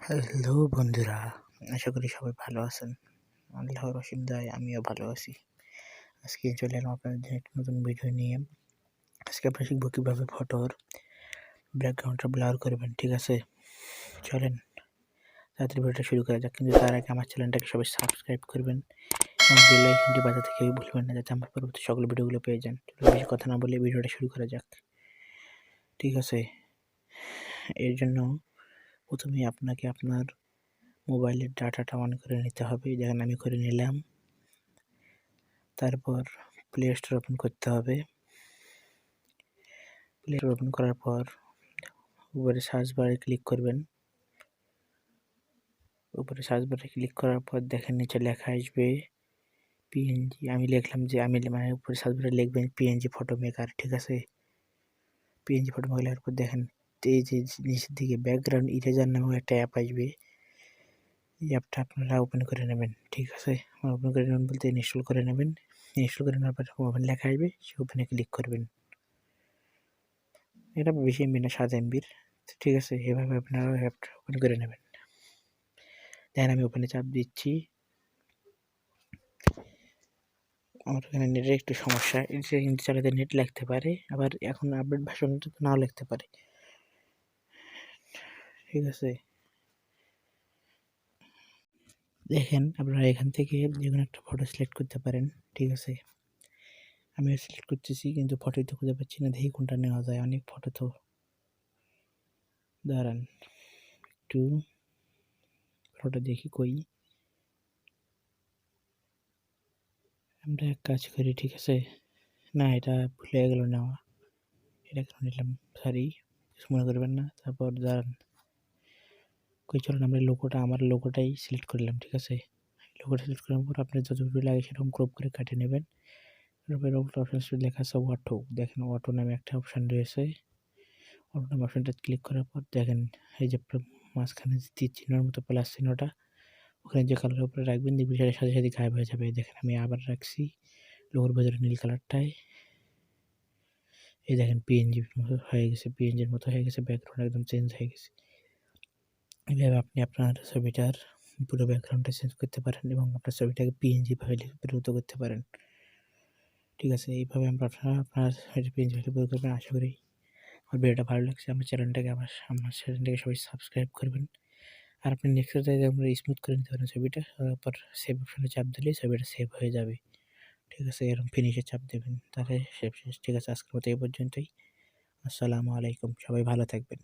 Hello বন্ধুরা, আশা করি সবাই ভালো আছেন। আল্লাহর অসীম দয়ায় আমিও ভালো আছি। আজকে চলে এলাম আপনাদের জন্য একটা নতুন ভিডিও নিয়ে। আজকে আমরা শিখবো কীভাবে ফটোর ব্যাকগ্রাউন্ডটা ব্লার করবেন। ঠিক আছে, চলেন তাড়াতাড়ি ভিডিওটা শুরু করা যাক। কিন্তু তার আগে আমার চ্যানেলটাকে সবাই সাবস্ক্রাইব করবেন এবং বেল আইকনটি বাজাতে কেউ ভুলবেন না, যাতে আমার পরবর্তী সকল ভিডিওগুলো পেয়ে যান। বেশি কথা না বলে ভিডিওটা শুরু করা যাক। ঠিক আছে, এর জন্য প্রথমে আপনাকে আপনার মোবাইলের ডাটাটা অন করে নিতে হবে। যেখানে আমি করে নিলাম। তারপর প্লে স্টোর ওপেন করতে হবে। প্লে স্টোর ওপেন করার পর উপরে সার্চ বারে ক্লিক করবেন। উপরে সার্চ বারে ক্লিক করার পর দেখেন নিচে লেখা আসবে পিএনজি। আমি লিখলাম যে উপরে সার্চ বারে লিখবেন পিএনজি ফটো মেকার। ঠিক আছে, পিএনজি ফটো মেকার লেখার পর দেখেন এই যে নিচের দিকে ব্যাকগ্রাউন্ড ইরেজার নামেও একটা অ্যাপ আসবে। এই অ্যাপটা আপনারা ওপেন করে নেবেন। ঠিক আছে, ওপেন করে নেবেন বলতে ইনস্টল করে নেবেন। ইনস্টল করে নেওয়ার পর ওপেন লেখা আসবে, সে ওপেনে ক্লিক করবেন। এটা বেশি এমবি না, 7 এমবির। ঠিক আছে, এভাবে আপনারা অ্যাপটা ওপেন করে নেবেন। দেখেন আমি ওপেনে চাপ দিচ্ছি। আমার এখানে নেটের একটু সমস্যা, কিন্তু চালাতে নেট লাগতে পারে, আবার এখন আপডেট ভার্সনটা নাও লাগতে পারে। ঠিক আছে, দেখেন আপনারা এখান থেকে যে কোনো একটা ফটো সিলেক্ট করতে পারেন। ঠিক আছে, আমি সিলেক্ট করতেছি কিন্তু ফটোই তো খুঁজে পাচ্ছি না। দেখি কোনটা নেওয়া যায়, অনেক ফটো তো। দাঁড়ান একটু ফটোটা দেখি কই। আমরা এক কাজ করি, ঠিক আছে, না এটা ভুলে গেল নেওয়া, এটা কেন নিলাম, সরি, কিছু মনে করবেন না। তারপর দাঁড়ান কই, চলুন আমরা আমার লোগোটাই সিলেক্ট করলাম। ঠিক আছে, লোগোটা সিলেক্ট করার পর আপনার যতটুকু লাগে সেরকম ক্রপ করে কাটিয়ে নেবেন। তারপর অপশন লেখা আছে অটো। দেখেন অটো নামে একটা অপশান রয়েছে। অটো নামে অপশানটা ক্লিক করার পর দেখেন এই যে মাঝখানে যে তীর চিহ্নের মতো প্লাস চিহ্নটা, ওখানে যে কালারের উপরে রাখবেন দেখবেন সেটার সাথে সাথে গায়েব হয়ে যাবে। দেখেন আমি আবার রাখছি লোগোর ভেতরে নীল কালারটায়। এই দেখেন পিএনজির মতো হয়ে গেছে, পিএনজির মতো হয়ে গেছে, ব্যাকগ্রাউন্ড একদম চেঞ্জ হয়ে গেছে। এইভাবে আপনি আপনার ছবিটার পুরো ব্যাকগ্রাউন্ডটা চেঞ্জ করতে পারেন এবং আপনার ছবিটাকে পিএনজি ফাইলে পরিণত করতে পারেন। ঠিক আছে, এইভাবে আপনার পিএনজি ফাইলে পরিণত করবেন। আশা করি আমার ভিডিওটা ভালো লাগছে। আমার চ্যানেলটাকে সবাই সাবস্ক্রাইব করবেন। আর আপনি নেক্সট টাইমে আমরা স্মুথ করে নিতে পারেন ছবিটা। তারপর সেভ অপশনে চাপ দিলেই ছবিটা সেভ হয়ে যাবে। ঠিক আছে, এরকম ফিনিশে চাপ দেবেন, তাহলে সেভ শেষ। ঠিক আছে, আজকের মতো এই পর্যন্তই। আসসালামু আলাইকুম, সবাই ভালো থাকবেন।